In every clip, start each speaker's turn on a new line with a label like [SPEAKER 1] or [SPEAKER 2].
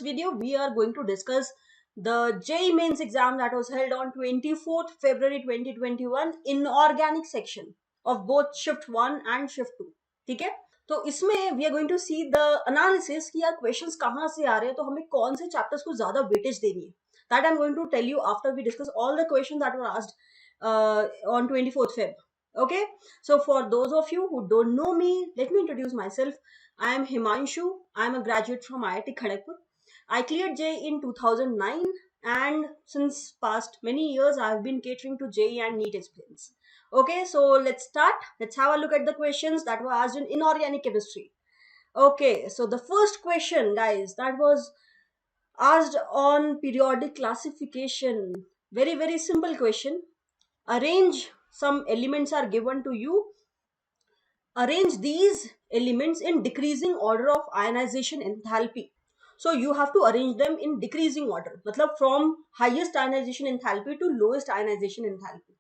[SPEAKER 1] video we are going to discuss the JEE Mains exam that was held on 24th February 2021 in organic section of both shift 1 and shift 2. ठीक है, तो इसमें we are going to see the analysis कि यार questions कहाँ से आ रहे हैं, तो हमें कौन से chapters को ज़्यादा weightage देनी है. That I'm going to tell you after we discuss all the questions that were asked on 24th Feb. Okay, so for those of you who don't know me, let me introduce myself. I am Himanshu. I am a graduate from IIT Kharagpur. I cleared JEE in 2009 and since past many years I have been catering to JEE and NEET experience. Okay, so let's start. Let's have a look at the questions that were asked in inorganic chemistry. Okay, so the first question, guys, that was asked on periodic classification. Very simple question. Arrange, some elements are given to you. Arrange these elements in decreasing order of ionization enthalpy. So you have to arrange them in decreasing order, मतलब from highest ionization enthalpy to lowest ionization enthalpy.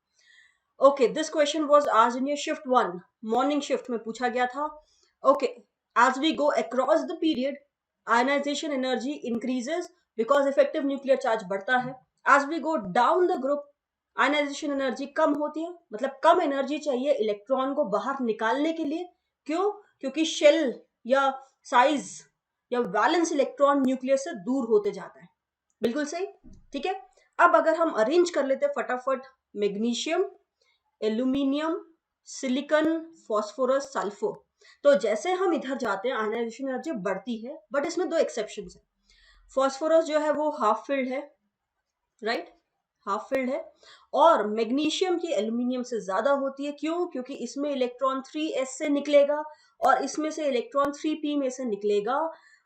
[SPEAKER 1] Okay, this question was asked in your shift 1, morning shift में पूछा गया था. Okay, as we go across the period, ionization energy increases because effective nuclear charge बढ़ता है. As we go down the group, ionisation energy कम होती है, मतलब कम एनर्जी चाहिए इलेक्ट्रॉन को बाहर निकालने के लिए. क्यों? क्योंकि शेल या साइज या वैलेंस इलेक्ट्रॉन न्यूक्लियस से दूर होते जाता है. बिल्कुल सही. ठीक है, अब अगर हम अरेंज कर लेते फटाफट, magnesium, aluminium, silicon, phosphorus, sulphur, तो जैसे हम इधर जाते हैं आयनाइजेशन एनर्जी बढ़ती है, बट इसमें दो एक्सेप्शंस है. फास्फोरस जो है वो हाफ फिल्ड है, राइट, हाफ फिल्ड है, और मैग्नीशियम की एल्यूमिनियम से ज्यादा होती है. क्यों? क्योंकि इसमें इलेक्ट्रॉन 3s से निकलेगा और इसमें से इलेक्ट्रॉन 3p में से निकलेगा,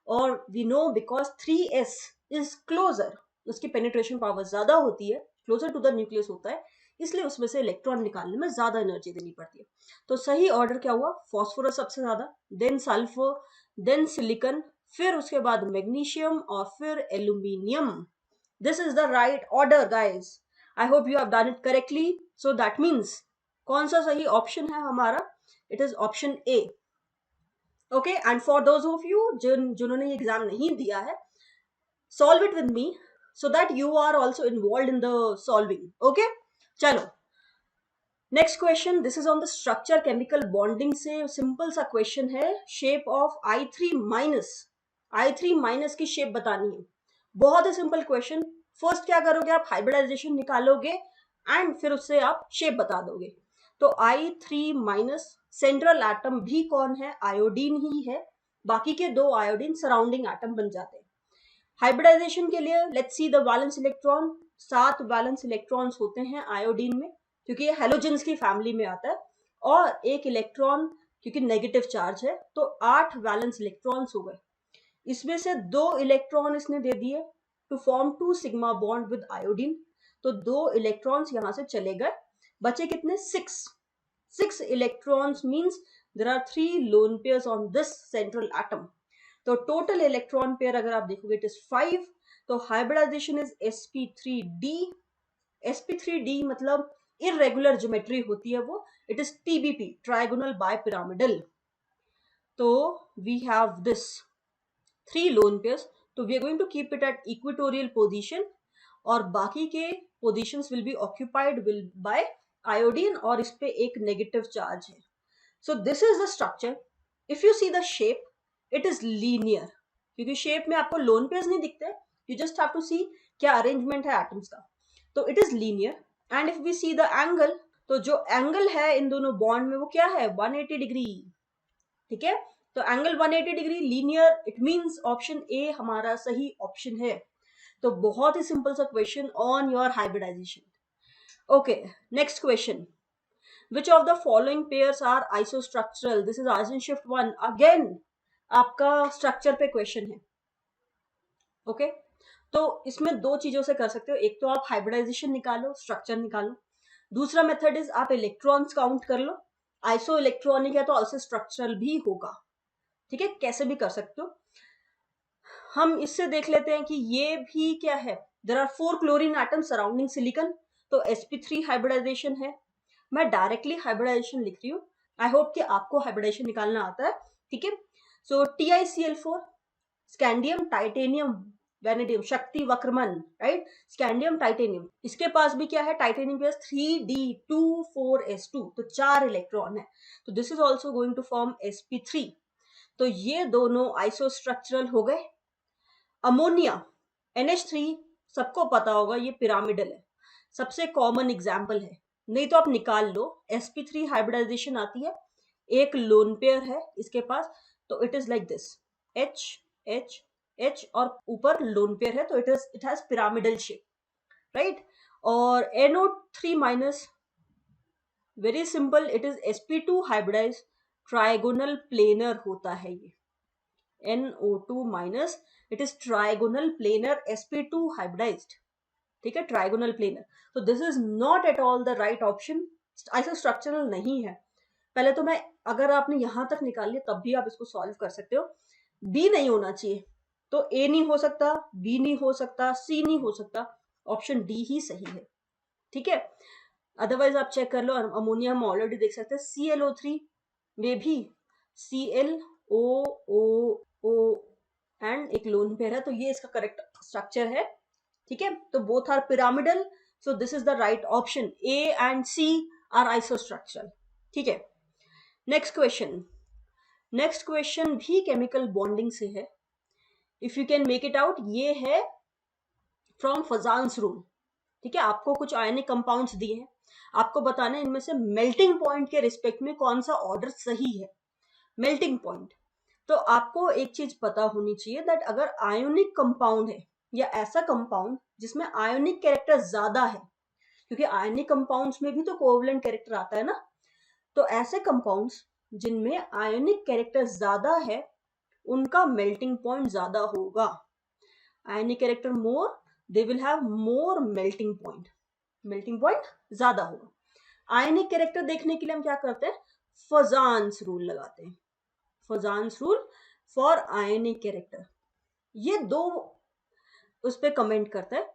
[SPEAKER 1] और we know because 3s is closer, उसकी पेनिट्रेशन पावर ज्यादा होती है, क्लोजर टू द न्यूक्लियस होता है, इसलिए उसमें से इलेक्ट्रॉन निकालने में ज्यादा एनर्जी देनी पड़ती है. तो सही ऑर्डर क्या हुआ? फॉस्फोरस सबसे ज्यादा, देन सल्फर, देन सिलिकॉन, फिर उसके बाद मैग्नीशियम और फिर aluminium. This is the right order, guys. I hope you have done it correctly. So that means कौन सा सही ऑप्शन है हमारा? It is option A. Okay, and for those of you जिन्होंने ये एग्जाम नहीं दिया है, solve it with me so that you are also involved in the solving. Okay, चलो. Next question, this is on the structure chemical bonding से simple सा question है. Shape of I3 minus. I3 minus की shape बतानी है. बहुत ही simple question. First क्या करोगे आप? हाइब्रिडाइजेशन निकालोगे एंड फिर उससे आप शेप बता दोगे. तो I3 माइनस सेंट्रल एटम भी कौन है? आयोडीन ही है. बाकी के दो आयोडीन सराउंडिंग एटम बन जाते हैं. हाइब्रिडाइजेशन के लिए let's see the valence electron. 7 valence electrons होते हैं आयोडीन में, क्योंकि ये हेलोजेंस की फैमिली में आता है, और एक इलेक्ट्रॉन क्योंकि नेगेटिव चार्ज है, तो 8 वैलेंस इलेक्ट्रॉन्स हो गए. इसमें से 2 इलेक्ट्रॉन इसने दे दिए to form 2 sigma bond with iodine, तो 2 इलेक्ट्रॉन्स यहां से चले गए. बचे कितने? 6 electrons means there are 3 lone pairs on this central atom. तो टोटल इलेक्ट्रॉन पेयर अगर आप देखोगे इट इज 5. तो हाइब्रिडाइजेशन इज sp3d. sp3d मतलब इरेगुलर ज्योमेट्री होती है वो, it is tbp, trigonal bipyramidal. तो we have this 3 lone pairs, तो we are going to keep it at equatorial position, और बाकी के positions will be occupied by iodine, और इस पे एक नेगेटिव चार्ज है. So this is the structure. If you see the shape, it is linear, क्योंकि शेप में आपको लोन पेयर्स नहीं दिखते, you just have to see क्या अरेंजमेंट है एटम्स का. तो it is linear. And if we see the angle, तो जो एंगल है इन दोनों बॉन्ड में वो क्या है? 180 डिग्री. ठीक है, तो angle 180 degree, linear, it means option A हमारा सही ऑप्शन है. तो बहुत ही सिंपल सा question on your hybridisation. Okay, next question. Which of the following pairs are isostructural? This is आज इन शिफ्ट 1. अगेन आपका स्ट्रक्चर पे क्वेश्चन है. ओके, तो इसमें दो चीजों से कर सकते हो. एक तो आप हाइब्रिडाइजेशन निकालो, स्ट्रक्चर निकालो. दूसरा मेथड इज आप इलेक्ट्रॉन्स काउंट कर लो. आइसो इलेक्ट्रॉनिक है तो ऑल्सो स्ट्रक्चरल भी होगा. ठीक है, कैसे भी कर सकते हो. हम इससे देख लेते हैं कि ये भी क्या है. There are 4 chlorine atoms surrounding silicon, तो sp3 हाइब्रिडाइजेशन है. मैं डायरेक्टली हाइब्रिडाइजेशन लिख रही हूँ. आई होप कि आपको हाइब्रिडाइजेशन निकालना आता है. ठीक है, सो TiCl4, स्कैंडियम, टाइटेनियम, वेनेडियम, शक्ति वक्रमन, राइट, स्कैंडियम, टाइटेनियम, इसके पास भी क्या है, टाइटेनियम के पास 3d24s2, तो 4 इलेक्ट्रॉन है, तो this is also going to form sp3। तो ये दोनों आइसोस्ट्रक्चरल हो गए। अमोनिया NH3 सबको पता होगा, ये पिरामिडल है, सबसे कॉमन एग्जाम्पल है, नहीं तो आप निकाल लो। sp3 हाइब्रिडाइजेशन आती है, एक लोन पेयर है इसके पास, तो it is like this, H H H और ऊपर लोन पेयर है, तो it has pyramidal shape, right. और NO3 minus, very simple, it is sp2 hybridise, trigonal planar होता है ये, NO2 minus, it is trigonal planar sp2 hybridised, ठीक है, ट्राइगोनल प्लेनर। तो this is not at all the right option, isostructural नहीं है। पहले तो मैं, अगर आपने यहां तक निकाल लिया तब भी आप इसको सॉल्व कर सकते हो। बी नहीं होना चाहिए, तो ए नहीं हो सकता, बी नहीं हो सकता, सी नहीं हो सकता, ऑप्शन डी ही सही है, ठीक है। अदरवाइज आप चेक कर लो, अमोनिया हम ऑलरेडी देख सकते हैं, ClO3 में भी ClOO एंड एक लोन पेयर है, तो ये इसका करेक्ट स्ट्रक्चर है, ठीक है। तो both are pyramidal, so this is the right option, A and C are isostructural, ठीक है। नेक्स्ट क्वेश्चन, नेक्स्ट क्वेश्चन भी केमिकल बॉन्डिंग से है, if you can make it out, ये है फ्रॉम फजान्स रूल, ठीक है। आपको कुछ आयनिक कंपाउंड्स दिए हैं, आपको बताना है इनमें से मेल्टिंग पॉइंट के रिस्पेक्ट में कौन सा ऑर्डर सही है, मेल्टिंग पॉइंट। तो आपको एक चीज पता होनी चाहिए दैट अगर आयोनिक कंपाउंड है या ऐसा कंपाउंड जिसमें आयोनिक कैरेक्टर ज्यादा है, क्योंकि आयोनिक कंपाउंड्स में भी तो कोवलेंट कैरेक्टर आता है ना, तो ऐसे कंपाउंड्स जिनमें आयोनिक कैरेक्टर ज्यादा है उनका मेल्टिंग पॉइंट ज्यादा होगा। Ionic character more, they will have more melting point, melting point ज्यादा होगा। आयोनिक कैरेक्टर देखने के लिए हम क्या करते हैं, फजान्स रूल लगाते हैं, फजान्स रूल फॉर आयोनिक कैरेक्टर। ये दो उस पर कमेंट करता है,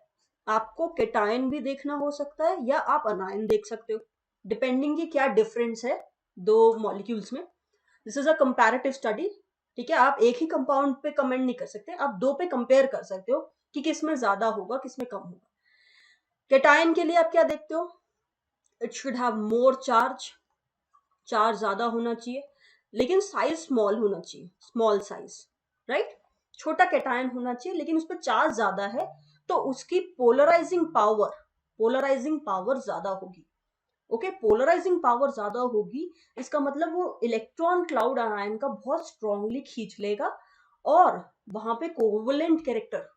[SPEAKER 1] आपको केटायन भी देखना हो सकता है या आप अनायन देख सकते हो, डिपेंडिंग कि क्या डिफरेंस है दो मॉलिक्यूल्स में। This is a comparative study, ठीक है। आप एक ही कंपाउंड पे कमेंट नहीं कर सकते, आप दो पे कंपेयर कर सकते हो कि किसमें ज्यादा होगा किसमें कम होगा। केटायन के लिए आप क्या देखते हो, it should have more charge, charge ज्यादा होना चाहिए, लेकिन साइज स्मॉल होना चाहिए, स्मॉल साइज, राइट, छोटा केटायन होना चाहिए, लेकिन उस पर चार्ज ज्यादा है तो उसकी पोलराइजिंग पावर, पोलराइजिंग पावर ज्यादा होगी, ओके। पोलराइजिंग पावर ज्यादा होगी, इसका मतलब वो इलेक्ट्रॉन क्लाउड आयन का बहुत स्ट्रांगली खींच लेगा, और वहां पे कोवलेंट कैरेक्टर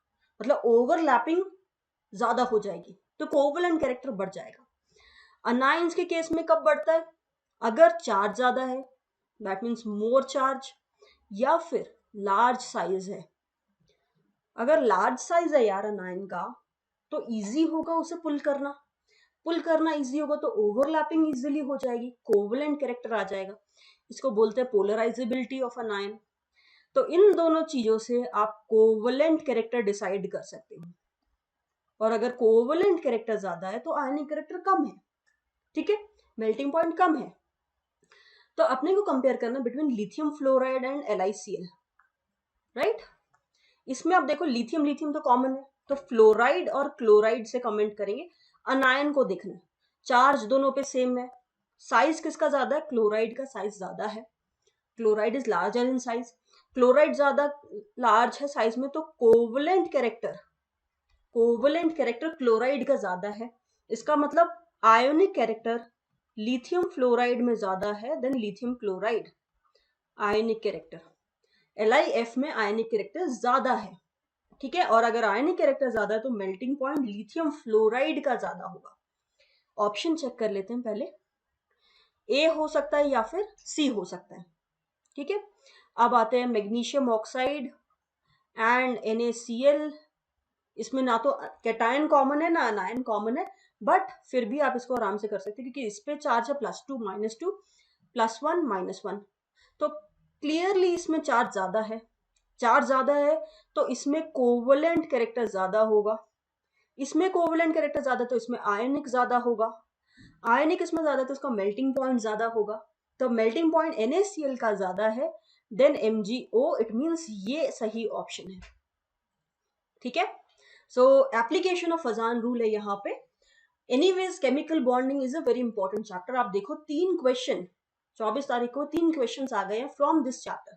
[SPEAKER 1] मतलब ओवरलैपिंग ज्यादा हो जाएगी, तो कोवलेंट कैरेक्टर बढ़ जाएगा। अनायंस के केस में कब बढ़ता है, अगर चार्ज ज्यादा है, दैट मीन्स मोर चार्ज, या फिर लार्ज साइज है। अगर लार्ज साइज है यार अनायन का, तो इजी होगा उसे पुल करना, पुल करना इजी होगा तो ओवरलैपिंग इजीली हो जाएगी, कोवलेंट कैरेक्टर आ जाएगा, इसको बोलते हैं पोलराइजेबिलिटी ऑफ अन आयन। तो इन दोनों चीजों से आप कोवलेंट कैरेक्टर डिसाइड कर सकते हो, और अगर कोवलेंट कैरेक्टर ज्यादा है तो आयनिक कैरेक्टर कम है, ठीक है, मेल्टिंग पॉइंट कम है। तो अपने को कंपेयर करना between lithium fluoride and LiCl, right. इसमें आप देखो लिथियम, लिथियम तो कॉमन है, तो फ्लोराइड और क्लोराइड से कमेंट करेंगे। अनायन को देखना, चार्ज दोनों पे सेम है, साइज किसका ज्यादा है, क्लोराइड का साइज ज्यादा है, chloride is larger in size, chloride ज्यादा लार्ज है साइज में, तो covalent character, covalent character chloride का ज्यादा है, इसका मतलब आयोनिक कैरेक्टर लिथियम फ्लोराइड में ज्यादा है than lithium chloride. Ionic character LiF में आयोनिक कैरेक्टर ज्यादा है, ठीक है, और अगर आयनिक कैरेक्टर ज्यादा है तो मेल्टिंग पॉइंट लिथियम फ्लोराइड का ज्यादा होगा। ऑप्शन चेक कर लेते हैं पहले, ए हो सकता है या फिर सी हो सकता है, ठीक है। अब आते हैं मैग्नीशियम ऑक्साइड एंड NaCl, इसमें ना तो कैटायन कॉमन है ना अनायन कॉमन है, बट फिर भी आप इसको आराम से कर सकते हैं क्योंकि इस पे चार्ज है +2 -2 +1 -1, तो क्लियरली इसमें चार्ज ज्यादा है, चार्ज ज्यादा है तो इसमें कोवलेंट कैरेक्टर ज्यादा होगा, इसमें कोवलेंट कैरेक्टर ज्यादा तो इसमें आयनिक ज्यादा होगा, आयनिक इसमें ज्यादा तो इसका मेल्टिंग पॉइंट ज्यादा होगा, तो मेल्टिंग पॉइंट NaCl का ज्यादा है देन MgO, इट मींस ये सही ऑप्शन है। ठीक है. सो एप्लीकेशन ऑफ फजान रूल है यहाँ पे. Anyways chemical bonding is a very important chapter. आप देखो 3 क्वेश्चन 24 तारीख को 3 क्वेश्चन आ गए हैं फ्रॉम दिस चैप्टर,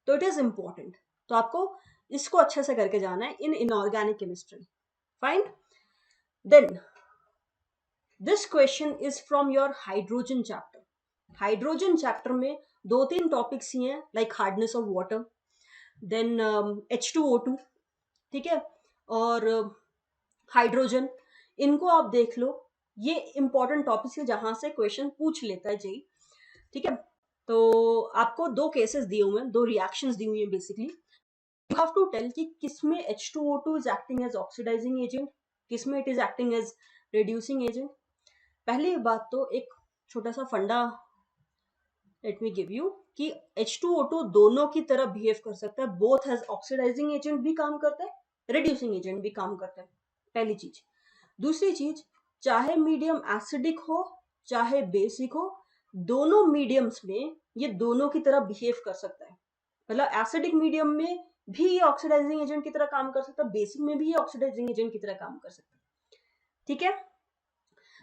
[SPEAKER 1] तो इट इज इंपॉर्टेंट. तो आपको इसको अच्छे से करके जाना है in inorganic chemistry. Fine. Then this question is from your hydrogen chapter. Hydrogen chapter में 2-3 टॉपिक्स ही हैं, like hardness of water, then H2O2, ठीक है, और हाइड्रोजन. इनको आप देख लो. ये इंपॉर्टेंट टॉपिक्स है जहां से क्वेश्चन पूछ लेता है जी. ठीक है. तो आपको 2 केसेस दिए हुए हैं, 2 रिएक्शंस दी हुई हैं basically. You have to tell कि किसमें H2O2 is acting as oxidising agent, किसमें it is acting as reducing agent. पहली बात तो एक छोटा सा फंडा लेट मी गिव यू कि H2O2 दोनों की तरह बिहेव कर सकता है. बोथ एज ऑक्सीडाइजिंग एजेंट भी काम करता है, रिड्यूसिंग एजेंट भी काम करता है. पहली चीज. दूसरी चीज, चाहे मीडियम एसिडिक हो चाहे बेसिक हो, दोनों मीडियम्स में ये दोनों की तरह बिहेव कर सकता है. मतलब एसिडिक मीडियम में भी ये ऑक्सीडाइजिंग एजेंट की तरह काम कर सकता है, बेसिक में भी ये ऑक्सीडाइजिंग एजेंट की तरह काम कर सकता है. ठीक है.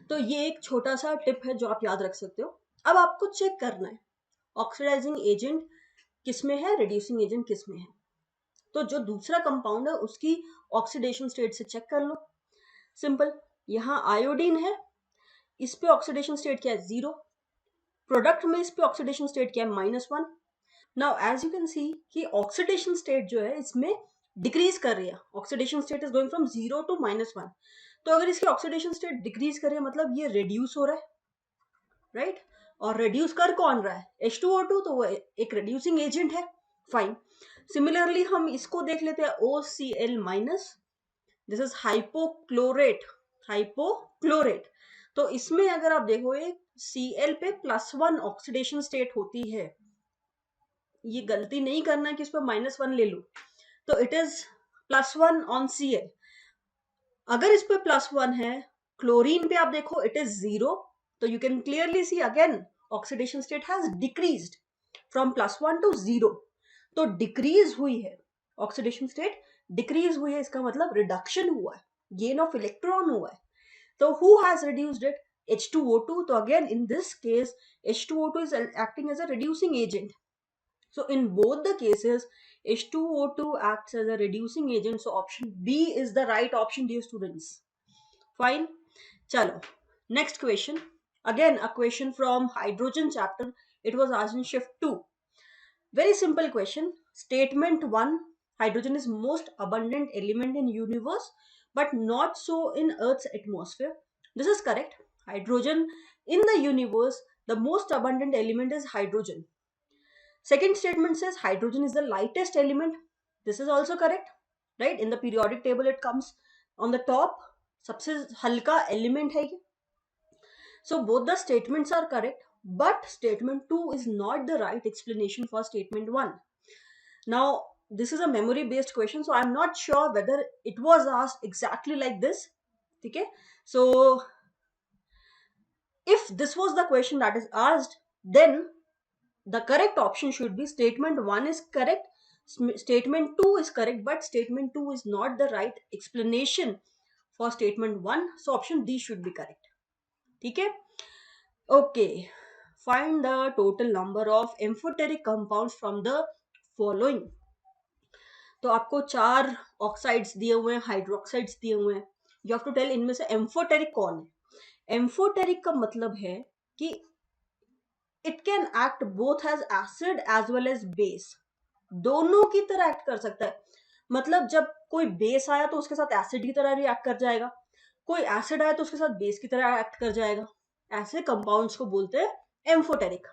[SPEAKER 1] तो ये एक छोटा सा टिप है जो आप याद रख सकते हो. अब आपको चेक करना है ऑक्सीडाइजिंग एजेंट किसमें है, रिड्यूसिंग एजेंट किसमें है. तो जो दूसरा कंपाउंड है उसकी ऑक्सीडेशन स्टेट से चेक कर लो. सिंपल. यहाँ आयोडीन है, इस पे ऑक्सीडेशन स्टेट क्या है, 0. प्रोडक्ट में इस पे ऑक्सीडेशन स्टेट क्या है, -1. Now as you can see कि ऑक्सीडेशन स्टेट जो है इसमें डिक्रीज कर रही है. Oxidation state is going from 0 to -1. तो अगर इसकी ऑक्सीडेशन स्टेट डिक्रीज कर रही है मतलब ये रिड्यूस हो रहा है, राइट. और रिड्यूस कर कौन रहा है, H2O2, तो वो एक रिड्यूसिंग एजेंट है. फाइन. सिमिलरली हम इसको देख लेते हैं OCl-. This is हाइपोक्लोरेट. हाइपोक्लोरेट. तो इसमें अगर आप देखो एक Cl पे +1 ऑक्सीडेशन स्टेट होती है. ये गलती नहीं करना कि इस पर -1 ले लो. तो इट इज +1 ऑन Cl. अगर इस पे +1 है, क्लोरीन पे आप देखो इट इज 0. तो you can clearly see again oxidation state has decreased from +1 to 0. तो डिक्रीज हुई है ऑक्सीडेशन स्टेट, डिक्रीज हुई है इसका मतलब रिडक्शन हुआ है, गेन ऑफ इलेक्ट्रॉन हुआ है. तो who has reduced it, H2O2. तो again in this case H2O2 is acting as a reducing agent. So in both the cases H2O2 acts as a reducing agent. So option B is the right option, dear students. Fine. Chalo. Next question. Again a question from hydrogen chapter. It was asked in shift 2. Very simple question. Statement 1. Hydrogen is most abundant element in universe but not so in Earth's atmosphere. This is correct. Hydrogen in the universe, the most abundant element is hydrogen. Second statement says hydrogen is the lightest element. This is also correct, right? In the periodic table it comes on the top. सबसे हल्का element है ये. So both the statements are correct, but statement 2 is not the right explanation for statement 1. Now this is a memory based question, so I'm not sure whether it was asked exactly like this. Okay, so if this was the question that is asked, then the correct option should be statement 1 is correct, statement 2 is correct, but statement 2 is not the right explanation for statement 1. So option D should be correct. Okay. Okay. Find the total number of amphoteric compounds from the following. तो आपको 4 oxides दिए हुए हैं, hydroxides दिए हुए हैं. You have to tell इनमें से एम्फोटेरिक कौन है. एम्फोटेरिक का मतलब है कि it can act both as acid as well as base. दोनों की तरह एक्ट कर सकता है. मतलब जब कोई बेस आया तो उसके साथ एसिड की तरह रिएक्ट कर जाएगा, कोई एसिड आया तो उसके साथ बेस की तरह एक्ट कर जाएगा. ऐसे कंपाउंड्स को बोलते हैं एम्फोटेरिक.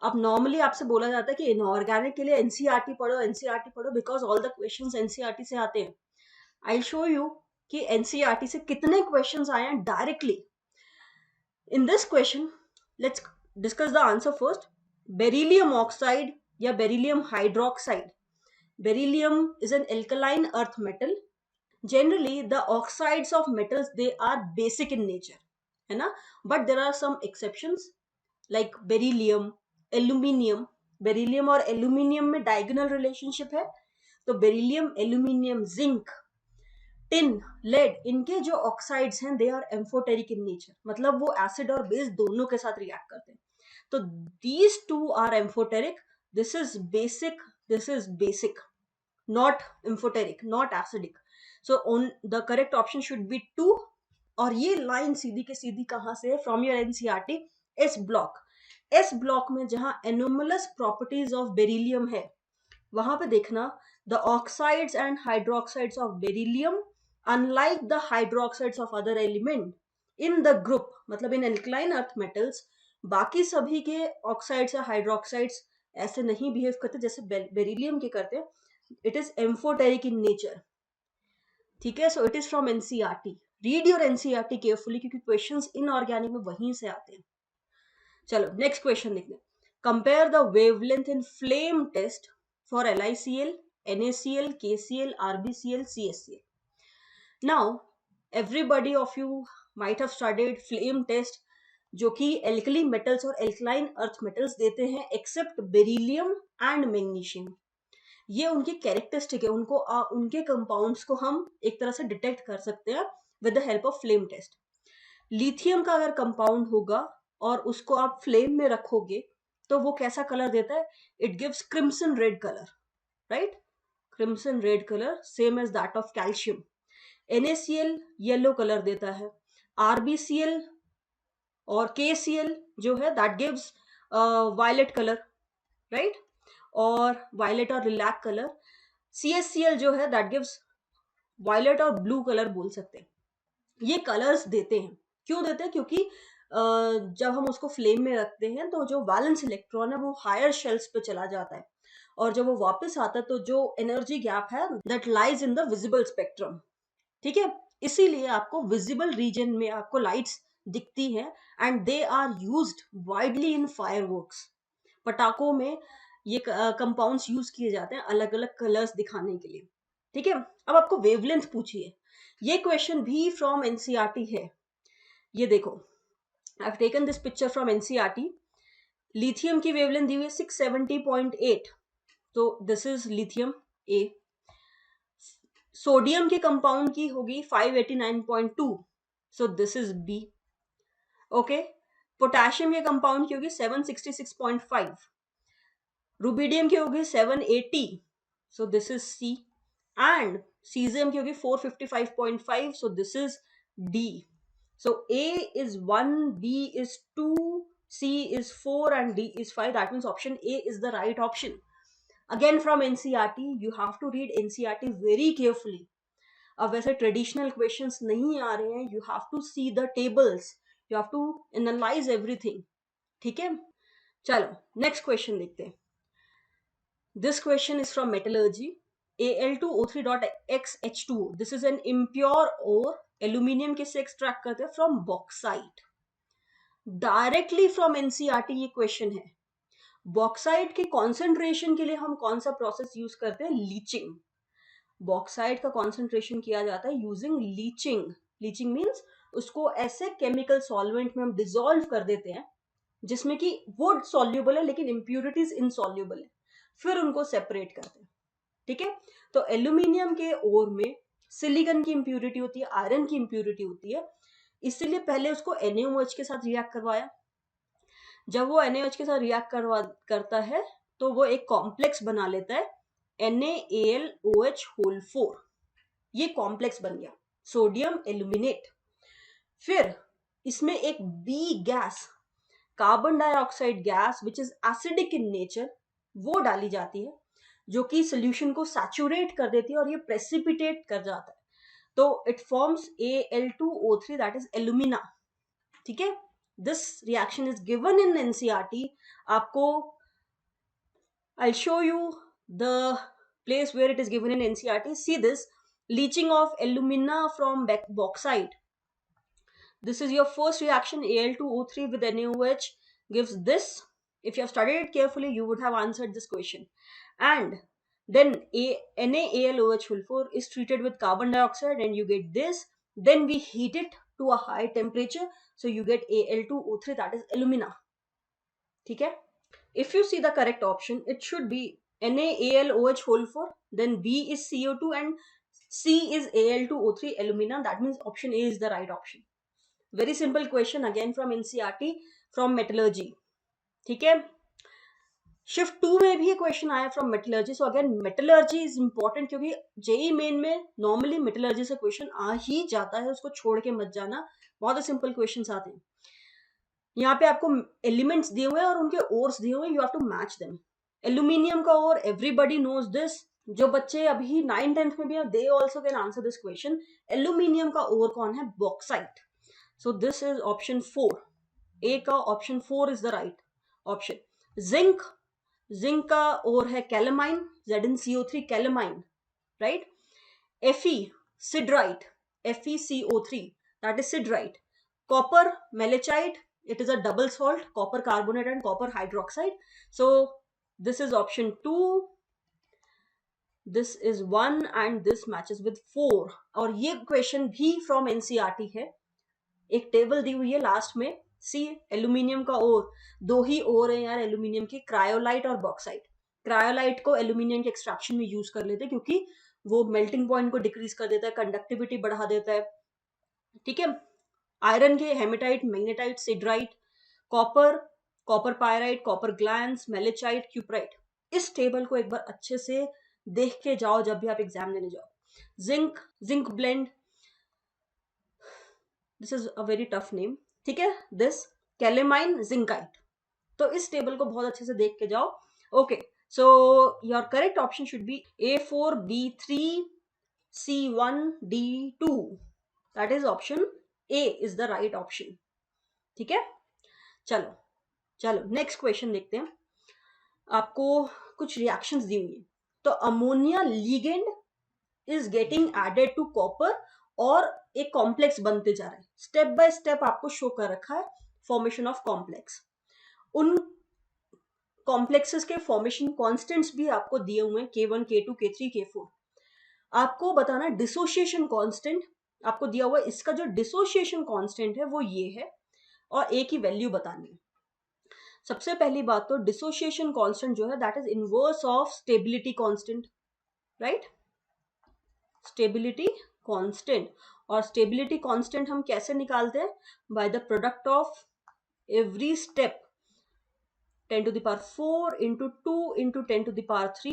[SPEAKER 1] अब नॉर्मली आपसे बोला जाता है कि इनऑर्गेनिक के लिए एनसीईआरटी पढ़ो, एनसीईआरटी पढ़ो, because all the questions NCERT से आते हैं. आई शो यू कि एनसीईआरटी से कितने क्वेश्चंस आए हैं directly. In this question let's discuss the answer first. Beryllium oxide या beryllium hydroxide. Beryllium is an alkaline earth metal. Generally, the oxides of metals, they are basic in nature, है ना? But there are some exceptions like beryllium, aluminium. Beryllium और aluminium में diagonal relationship है. तो beryllium, aluminium, zinc, tin, lead, इनके जो oxides हैं they are amphoteric in nature, मतलब वो एसिड और बेस दोनों के साथ रिएक्ट करते हैं. तो these two are amphoteric, this is basic, this is basic, not amphoteric, not acidic. So on the correct option should be 2. और ये लाइन सीधी के सीधी कहाँ से है? From your NCERT S block. S block में जहां एनोमलस प्रॉपर्टीज ऑफ बेरिलियम है वहां पे देखना, the oxides and hydroxides of beryllium unlike the hydroxides of other element in the group, मतलब इन एल्कलाइन अर्थ मेटल्स बाकी सभी के ऑक्साइड्स या हाइड्रोक्साइड्स ऐसे नहीं बिहेव करते जैसे बेरिलियम के करते हैं. It is amphoteric in nature. ठीक है, so it is from NCERT. Read your NCERT carefully क्योंकि क्वेश्चंस इनऑर्गेनिक में वहीं से आते हैं. चलो नेक्स्ट क्वेश्चन देखते हैं. Compare the wavelength in flame test for LiCl, NaCl, KCl, RbCl, CSCl. Now everybody of you might have studied flame test जो कि एल्कली मेटल्स और एल्कलाइन अर्थ मेटल्स देते हैं एक्सेप्ट बेरिलियम एंड मैग्नीशियम. ये उनकी characteristic है, उनको उनके कंपाउंड्स को हम एक तरह से डिटेक्ट कर सकते हैं with the help of flame test. Lithium का अगर कंपाउंड होगा और उसको आप फ्लेम में रखोगे तो वो कैसा कलर देता है? It gives crimson red colour, right? Crimson red colour same as that of calcium. NaCl yellow colour देता है. RbCl और KCl जो है that gives violet colour, right? और वायलेट और लिलैक कलर. CSCl जो है दैट गिव्स वायलेट और ब्लू कलर बोल सकते हैं. ये कलर्स देते हैं. क्यों देते हैं? क्योंकि जब हम उसको फ्लेम में रखते हैं तो जो वैलेंस इलेक्ट्रॉन है वो हायर शेल्स पे चला जाता है और जब वो वापस आता है तो जो एनर्जी गैप है that lies in the visible spectrum. ठीक है, इसीलिए आपको विजिबल रीजन में आपको लाइट्स दिखती हैं and they are used widely in fireworks. पटाखों में ये कंपाउंड्स यूज किए जाते हैं अलग अलग कलर्स दिखाने के लिए. ठीक है, अब आपको वेवलेंथ पूछिए. ये क्वेश्चन भी फ्रॉम एनसीईआरटी है. ये देखो, I have taken this picture from NCERT. Lithium की वेवलेंथ दी हुई है 670.8, तो this is lithium A. Sodium के कंपाउंड की होगी 589.2, so this is B. Okay, potassium के कंपाउंड की होगी 766.5. रुबिडियम की होगी 780, so this is C. and cesium की होगी 455.5, so this is D. So A is 1, B is 2, C is 4 and D is 5. That means option A is the right option. Again from NCERT, you have to read NCERT very carefully. अब वैसे traditional questions नहीं आ रहे हैं, you have to see the tables, you have to analyse everything. ठीक है, चलो next question देखते हैं. This question is from metallurgy. Al2O3.XH2O. This is an impure ore. Aluminium किससे एक्सट्रैक्ट करते हैं? From bauxite. Directly from NCERT ये question है. बॉक्साइट के कॉन्सेंट्रेशन के लिए हम कौन सा प्रोसेस यूज करते हैं? लीचिंग. बॉक्साइट का कॉन्सेंट्रेशन किया जाता है यूजिंग लीचिंग. लीचिंग मीन्स उसको ऐसे केमिकल सॉल्वेंट में हम डिसॉल्व कर देते हैं जिसमें कि वो सॉल्यूबल है लेकिन इम्प्यूरिटीज इनसॉल्यूबल है, फिर उनको सेपरेट करते हैं. ठीक है, तो एल्यूमिनियम के ओर में सिलिकॉन की इंप्यूरिटी होती है, आयरन की इंप्यूरिटी होती है, इसलिए पहले उसको NaOH के साथ रिएक्ट करवाया. जब वो NaOH के साथ रिएक्ट करता है तो वो एक कॉम्प्लेक्स बना लेता है NaAlOH4. ये कॉम्प्लेक्स बन गया सोडियम एल्यूमिनेट. फिर इसमें एक बी gas, carbon dioxide gas which is acidic in nature, वो डाली जाती है जो कि सोल्यूशन को सैचुरेट कर देती है और ये प्रेसिपिटेट कर जाता है. तो it forms Al2O3 that is alumina. ठीक है, this reaction is given in NCERT. आपको I show you the place where it is given in NCERT. See this leaching of alumina from bauxite. This is your first reaction. Al2O3 with NaOH gives this. If you have studied it carefully, you would have answered this question. And then NaAlOH4 is treated with carbon dioxide and you get this. Then we heat it to a high temperature, so you get Al2O3, that is alumina. Okay? If you see the correct option, it should be NaAlOH4, then B is CO2 and C is Al2O3 alumina. That means option A is the right option. Very simple question again from NCERT from metallurgy. ठीक है. Shift 2 में भी ये question आया from metallurgy. So again metallurgy is important क्योंकि JEE main में normally metallurgy से question आ ही जाता है, उसको छोड़ के मत जाना. बहुत ही सिंपल क्वेश्चंस आते हैं. यहाँ पे आपको एलिमेंट्स दिए हुए हैं और उनके ओर्स दिए हुए हैं, you have to match them. Aluminium का ओर एवरीबडी नोज दिस. जो बच्चे अभी 9th-10th में भी हैं they also can answer this question. Aluminium का ओर कौन है? Bauxite. So this is option 4. ए का option 4 is the right option. Zinc. Zinc का ओर है calamine. ZnCO3 calamine, right. Fe सिडराइट. FeCO3 that is सिडराइट. Copper malachite, it is a double salt, copper carbonate and copper hydroxide. So this is option 2, this is 1 and this matches with 4. और ये question भी from NCERT है. एक table दी हुई है last में. सी aluminium का ओर, दो ही ओर है यार एल्यूमिनियम की, क्रायोलाइट और बॉक्साइट. क्रायोलाइट को एल्यूमिनियम के एक्सट्रैक्शन में यूज कर लेते हैं क्योंकि वो मेल्टिंग पॉइंट को डिक्रीज कर देता है, कंडक्टिविटी बढ़ा देता है. ठीक है. आयरन के haematite, magnetite, siderite. Copper, copper pyrite, copper glance, malachite, cuprite. इस टेबल को एक बार अच्छे से देख के जाओ जब भी आप एग्जाम देने जाओ. Zinc, zinc blende, this is a very tough name. ठीक है. This calamine zincite. तो इस टेबल को बहुत अच्छे से देख के जाओ. Okay. So your correct option should be A4B3C1D2. That is option A is the right option. ठीक है. चलो चलो नेक्स्ट क्वेश्चन देखते हैं. आपको कुछ रिएक्शंस दी हुई है. तो ammonia ligand is getting added to copper और एक कॉम्प्लेक्स बनते जा रहा है. स्टेप बाय स्टेप आपको शो कर रखा है फॉर्मेशन ऑफ कॉम्प्लेक्स. उन कॉम्प्लेक्सेस के फॉर्मेशन कॉन्स्टेंट्स भी आपको दिए हुए हैं, K1, K2, K3, K4. आपको बताना डिसोसिएशन कांस्टेंट आपको दिया हुआ है. इसका जो डिसोसिएशन कांस्टेंट है वो ये है और ए की वैल्यू बतानी है. सबसे पहली बात तो डिसोसिएशन कांस्टेंट जो है that is inverse of stability constant, right. Stability constant. और स्टेबिलिटी कांस्टेंट हम कैसे निकालते हैं? By the product of every step 10 to the power 4 into 2 into 10 to the power 3,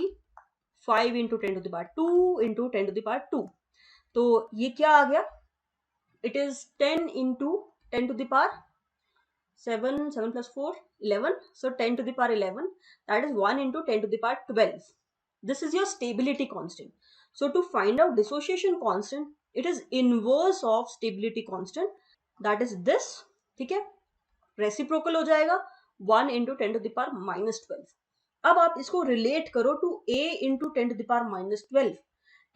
[SPEAKER 1] 5 into 10 to the power 2 into 10 to the power 2. तो ये क्या आ गया? It is 10 into 10 to the power 7, 7 plus 4, 11. So 10 to the power 11, that is 1 into 10 to the power 12. This is your stability constant. So to find out dissociation constant, it is inverse of stability constant, that is this. ठीक है. Reciprocal हो जाएगा 1 into 10 to the power minus 12. अब आप इसको relate करो to a into 10 to the power minus 12.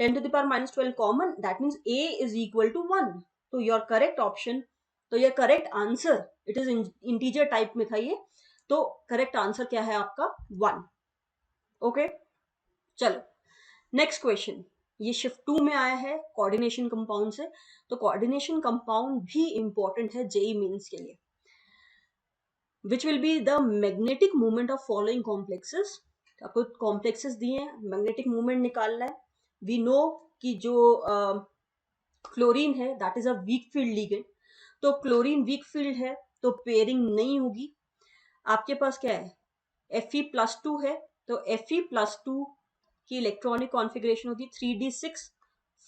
[SPEAKER 1] 10 to the power minus 12 common, that means a is equal to 1. तो your correct option, तो ये correct answer, it is integer type में था ये, तो करेक्ट आंसर क्या है आपका? 1. ओके. चलो नेक्स्ट क्वेश्चन. ये शिफ्ट 2 में आया है कोऑर्डिनेशन कंपाउंड से. तो कोऑर्डिनेशन कंपाउंड भी इंपॉर्टेंट है जेई मेंस के लिए. Which will be the magnetic moment of following complexes. आपको कॉम्प्लेक्सेस दिए हैं, मैग्नेटिक मूवमेंट निकालना है. वी नो कि जो क्लोरीन है that is a weak field ligand. तो क्लोरीन वीक फील्ड है तो पेयरिंग नहीं होगी. आपके पास क्या है? Fe+2 है. तो Fe+2 की इलेक्ट्रॉनिक कॉन्फ़िगरेशन होगी 3d6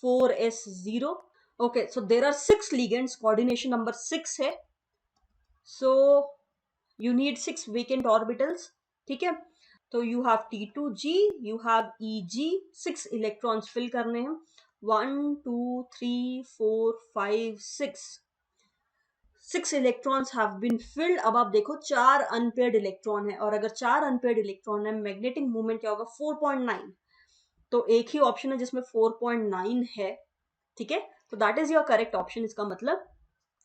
[SPEAKER 1] 4s0. Okay. So there are 6 ligands. Coordination number 6 है. सो you need 6 vacant orbitals. ठीक है. तो you have T2G, you have EG. 6 electrons fill करने हैं. 1 2 3 4 5 6. 6 electrons have been filled. अब आप देखो 4 अनपेयर्ड इलेक्ट्रॉन है, और अगर 4 अनपेयर्ड इलेक्ट्रॉन है मैग्नेटिक मूवमेंट क्या होगा? 4.9. तो एक ही ऑप्शन है जिसमें 4.9 है. ठीक है. तो that is your correct option. इसका मतलब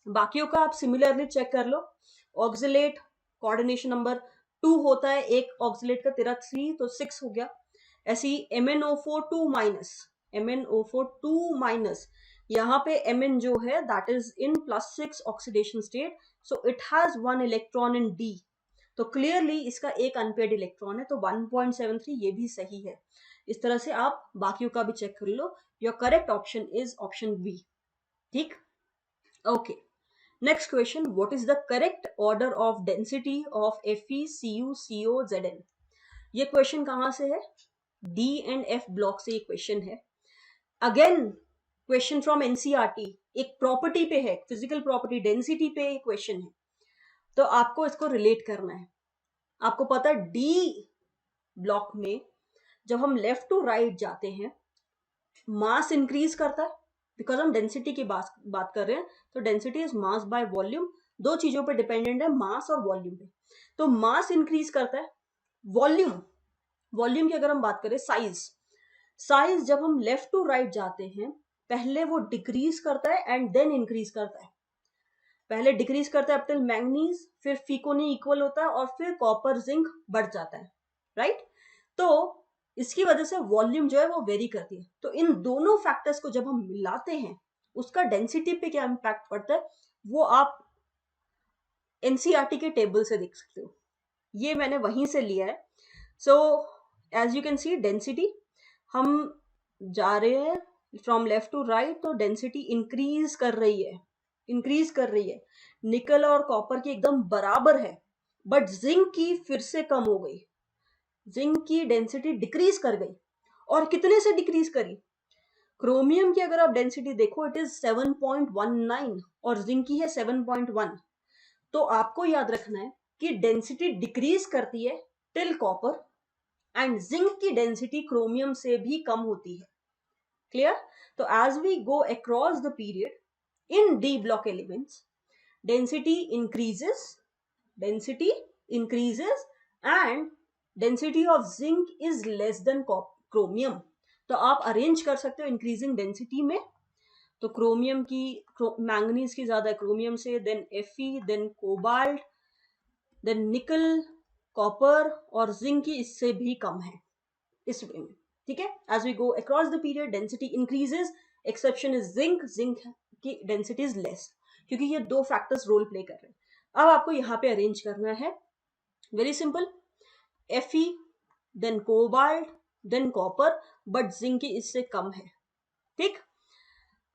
[SPEAKER 1] बाकियों का आप सिमिलरली चेक कर लो. ऑक्सिलेट कोऑर्डिनेशन नंबर 2 होता है, एक ऑक्सिलेट का तेरा 3, तो 6 हो गया. ऐसे ही MnO4 2 माइनस, MnO4 2 माइनस, यहाँ पे Mn जो है that is in +6 oxidation state, so it has 1 electron in D. तो क्लियरली इसका एक अनपेयर्ड इलेक्ट्रॉन है, तो 1.73 ये भी सही है. इस तरह से आप बाकियों का भी चेक कर लो. Your correct option is option B. ठीक. Okay. Next question, what is the correct order of density of FeCuCoZn? ये क्वेश्चन कहां से है? D एंड F ब्लॉक से ये क्वेश्चन है. अगेन क्वेश्चन फ्रॉम एनसीईआरटी, एक प्रॉपर्टी पे है, फिजिकल प्रॉपर्टी डेंसिटी पे क्वेश्चन है. तो आपको इसको रिलेट करना है. आपको पता है डी ब्लॉक में जब हम लेफ्ट टू राइट जाते हैं मास इंक्रीज करता है, बिकॉज हम डेंसिटी की बात कर रहे हैं. तो density is mass by volume. दो चीजों पे डिपेंडेंट है, मास और वॉल्यूम पे. तो मास इंक्रीज करता है. वॉल्यूम की अगर हम बात करें, साइज जब हम लेफ्ट टू राइट जाते हैं पहले वो डिक्रीज करता है एंड देन इंक्रीज करता है. पहले डिक्रीज करता है अप टिल मैंगनीज, फिर फीकोनी इक्वल होता है और फिर कॉपर जिंक बढ़ जाता है. राइट. तो इसकी वजह से वॉल्यूम जो है वो वेरी करती है. तो इन दोनों फैक्टर्स को जब हम मिलाते हैं उसका डेंसिटी पे क्या इंपैक्ट पड़ता है वो आप एनसीईआरटी के टेबल से देख सकते हो. ये मैंने वहीं से लिया है. So as you can see density हम जा रहे हैं फ्रॉम लेफ्ट टू राइट, तो डेंसिटी इंक्रीज कर रही है. निकल और कॉपर की एकदम बराबर है, बट जिंक की फिर से कम हो गई. जिंक की डेंसिटी डिक्रीज कर गई. और कितने से डिक्रीज करी? क्रोमियम की अगर आप डेंसिटी देखो इट इज 7.19 और जिंक की है 7.1. तो आपको याद रखना है कि डेंसिटी डिक्रीज करती है टिल कॉपर एंड जिंक की डेंसिटी क्रोमियम से भी कम होती है. क्लियर? तो as we go across the period in D block elements density increases and density of zinc is less than chromium. तो आप अरेंज कर सकते हो इंक्रीजिंग डेंसिटी में. तो क्रोमियम की, मैंगनीज की ज्यादा क्रोमियम से, then Fe, then cobalt, then nickel, copper और जिंक की इससे भी कम है इस वे में. ठीक है. As we go across the period density increases, exception is zinc की डेंसिटी इज लेस, क्योंकि ये दो फैक्टर्स रोल प्ले कर रहे हैं. अब आपको यहाँ पे अरेंज करना है. Very simple. Fe, then cobalt, then copper, but zinc की इससे कम है. ठीक.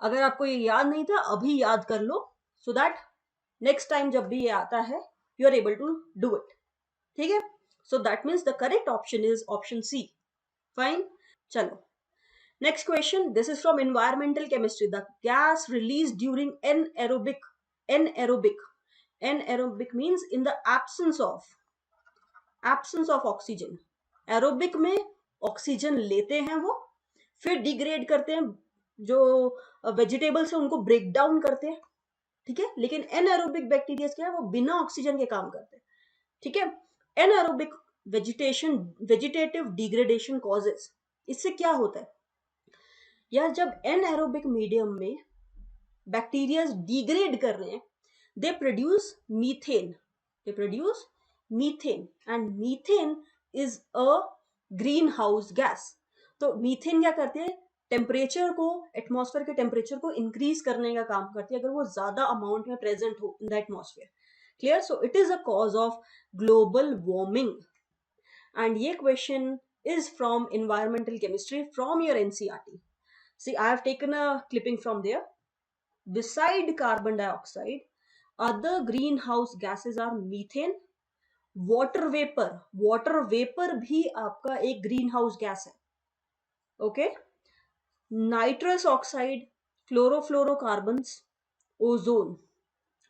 [SPEAKER 1] अगर आपको ये याद नहीं था अभी याद कर लो, सो दैट नेक्स्ट टाइम जब भी ये आता है you are able to do it. ठीक है. So that means the correct option is option C. Fine. चलो next question. This is from environmental chemistry. The gas release during anaerobic means in the absence of oxygen. Aerobic में oxygen लेते हैं वो, फिर degrade करते हैं, जो vegetables है उनको ब्रेक डाउन करते हैं. ठीक है. लेकिन एनएरोबिक बैक्टीरिया क्या है, वो बिना ऑक्सीजन के काम करते हैं. ठीक है. Anaerobic vegetative degradation causes. इससे क्या होता है यार, जब एनएरोबिक मीडियम में बैक्टीरिया डिग्रेड कर रहे हैं they produce methane and methane is a greenhouse gas. तो मीथेन क्या करते हैं, टेम्परेचर को, एटमॉस्फेयर के टेम्परेचर को इंक्रीज करने का काम करती है अगर वो ज्यादा अमाउंट में प्रेजेंट हो in the atmosphere. Clear? So it is a cause of global warming. And ये question is from environmental chemistry from your NCERT. See, I have taken a clipping from there. Beside carbon dioxide, other greenhouse gases are methane, water vapor भी आपका एक greenhouse gas है. Okay? Nitrous oxide, chlorofluorocarbons, ozone,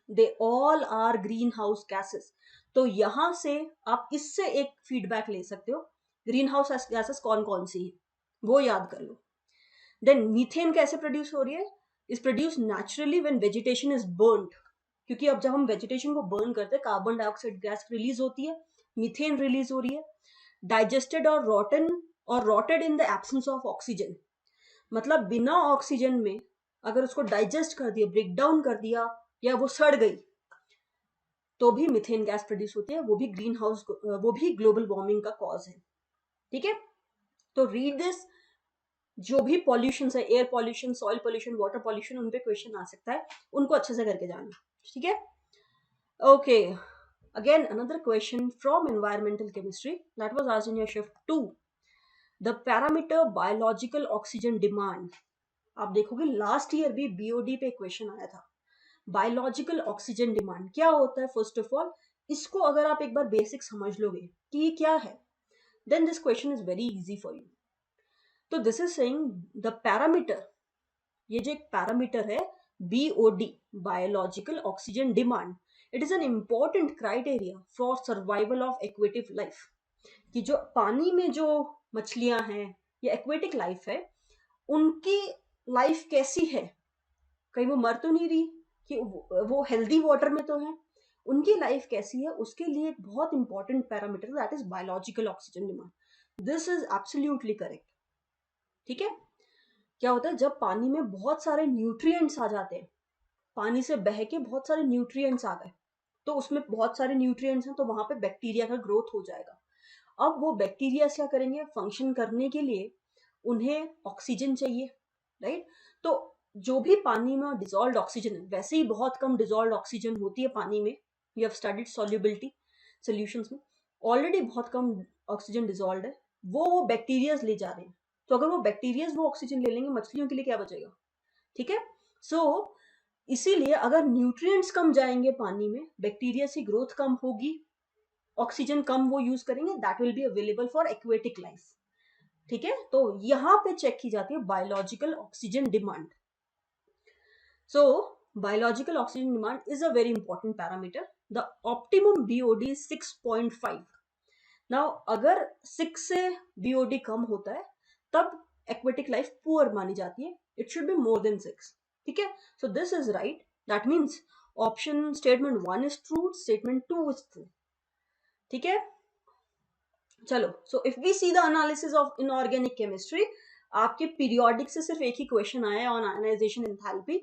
[SPEAKER 1] they all are greenhouse gases. तो यहां से आप इससे एक फीडबैक ले सकते हो ग्रीन हाउस गैसेस कौन कौन सी है वो याद कर लो. देन मीथेन कैसे प्रोड्यूस हो रही है? Is produce naturally when vegetation is burned. क्योंकि अब जब हम वेजिटेशन को बर्न करते हैं कार्बन डाइऑक्साइड गैस रिलीज होती है, मीथेन रिलीज हो रही है. डाइजेस्टेड और rotted in the absence of oxygen. मतलब बिना ऑक्सीजन में अगर उसको डाइजेस्ट कर दिया, ब्रेक डाउन कर दिया या वो सड़ गई तो भी मीथेन गैस प्रोड्यूस होती है. वो भी ग्लोबल वार्मिंग का कॉज है. ठीक है. तो रीड दिस. जो भी पॉल्यूशन है, air pollution, soil pollution, water pollution, उन पे क्वेश्चन आ सकता है, उनको अच्छे से करके जाना. ठीक है. Okay. Again another question from environmental chemistry that was asked in your shift 2. The parameter biological oxygen demand, आप देखोगे लास्ट ईयर भी बीओडी पे क्वेश्चन आया था। बायोलॉजिकल ऑक्सीजन डिमांड क्या होता है? फर्स्ट ऑफ ऑल इसको अगर आप एक बार बेसिक समझ लोगे कि ये क्या है, then this question is very easy for you. तो this is saying the parameter, ये जो एक पैरामीटर है BOD, biological oxygen demand, it is an important criteria for survival of aquatic life. कि जो पानी में जो मछलियां हैं या एक्वेटिक लाइफ है, उनकी लाइफ कैसी है, कहीं वो मर तो नहीं रही, कि वो हेल्दी वाटर में तो है, उनकी लाइफ कैसी है, उसके लिए एक बहुत important parameter that is biological oxygen demand. This is absolutely correct. ठीक है, क्या होता है जब पानी में बहुत सारे न्यूट्रिएंट्स आ जाते हैं, पानी से बह के बहुत सारे न्यूट्रिएंट्स आ गए, तो उसमें बहुत सारे न्यूट्रिएंट्स हैं, तो वहां पे बैक्टीरिया का ग्रोथ हो जाएगा। अब वो बैक्टीरिया क्या करेंगे, फंक्शन करने के लिए उन्हें ऑक्सीजन चाहिए, राइट। तो जो भी पानी में डिजॉल्व ऑक्सीजन है, वैसे ही बहुत कम डिजॉल्व ऑक्सीजन होती है पानी में, we have studied solubility solutions में, ऑलरेडी बहुत कम ऑक्सीजन डिजॉल्व है, वो बैक्टीरियाज ले जा रहे हैं। तो अगर वो बैक्टीरियाज वो ऑक्सीजन ले लेंगे, मछलियों के लिए क्या बचेगा? ठीक है, सो इसीलिए अगर न्यूट्रिएंट्स कम जाएंगे पानी में, बैक्टीरिया की ग्रोथ कम होगी, ऑक्सीजन कम वो यूज करेंगे, that will be available for aquatic life. ठीक है, तो यहां पे चेक की जाती है biological oxygen demand. So biological oxygen demand is a very important parameter. The optimum BOD 6.5। Now अगर 6 से बीओडी कम होता है, तब एक्वेटिक लाइफ पुअर मानी जाती है, it should be more than 6। ठीक है, so this is right, that means option statement 1 is true, statement 2 is true. ठीक है, चलो, so if we see the analysis of inorganic chemistry, आपके पीरियोडिक से सिर्फ एक ही क्वेश्चन आया है on ionisation enthalpy.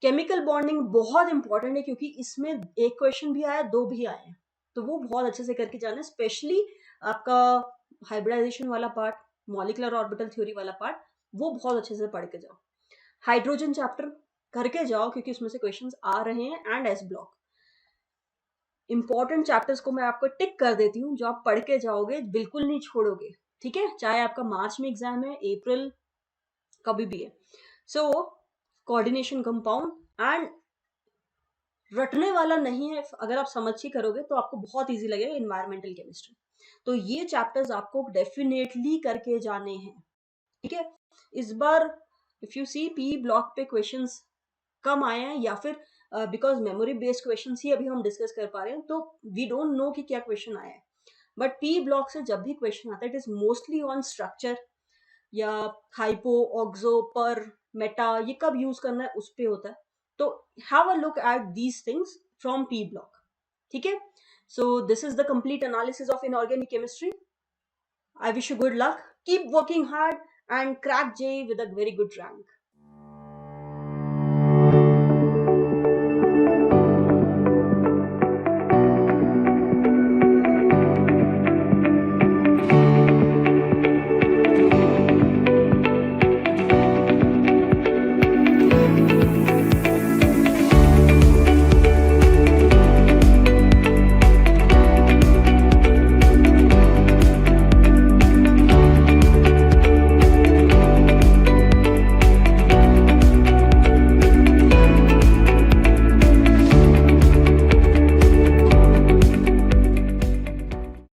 [SPEAKER 1] Chemical bonding बहुत इंपॉर्टेंट है, क्योंकि इसमें एक क्वेश्चन भी आया, दो भी आए हैं, तो वो बहुत अच्छे से करके जाना, स्पेशली आपका हाइब्रिडाइजेशन वाला पार्ट, मॉलिक्यूलर ऑर्बिटल थ्योरी वाला पार्ट, वो बहुत अच्छे से पढ़ के जाओ। हाइड्रोजन चैप्टर करके जाओ, क्योंकि उसमें से क्वेश्चंस आ रहे हैं, and S block. Important chapters को मैं आपको टिक कर देती हूँ, जो आप पढ़ के जाओगे, बिल्कुल नहीं छोड़ोगे। ठीक है, चाहे आपका मार्च में एग्जाम है, अप्रैल, कभी भी है। सो कोऑर्डिनेशन कंपाउंड एंड रटने वाला नहीं है, अगर आप समझ के करोगे तो आपको बहुत इजी लगेगा एनवायरमेंटल केमिस्ट्री। तो ये चैप्टर्स आपको डेफिनेटली करके जाने हैं। ठीक है, इस बार if you see P block पे क्वेश्चंस कम आए हैं, या फिर बिकॉज मेमोरी बेस्ड क्वेश्चंस ही अभी हम डिस्कस कर पा रहे हैं, तो वी डोंट नो कि क्या क्वेश्चन आया है। बट पी ब्लॉक से जब भी क्वेश्चन आता है, it is mostly on structure, या हाइपो, ऑक्सो, पर, मेटा, ये कब यूज करना है उस पे होता है। तो have a look at these things from P block. ठीक है, so this is the complete analysis of inorganic chemistry. I wish you good luck. Keep working hard and crack J with a very good rank.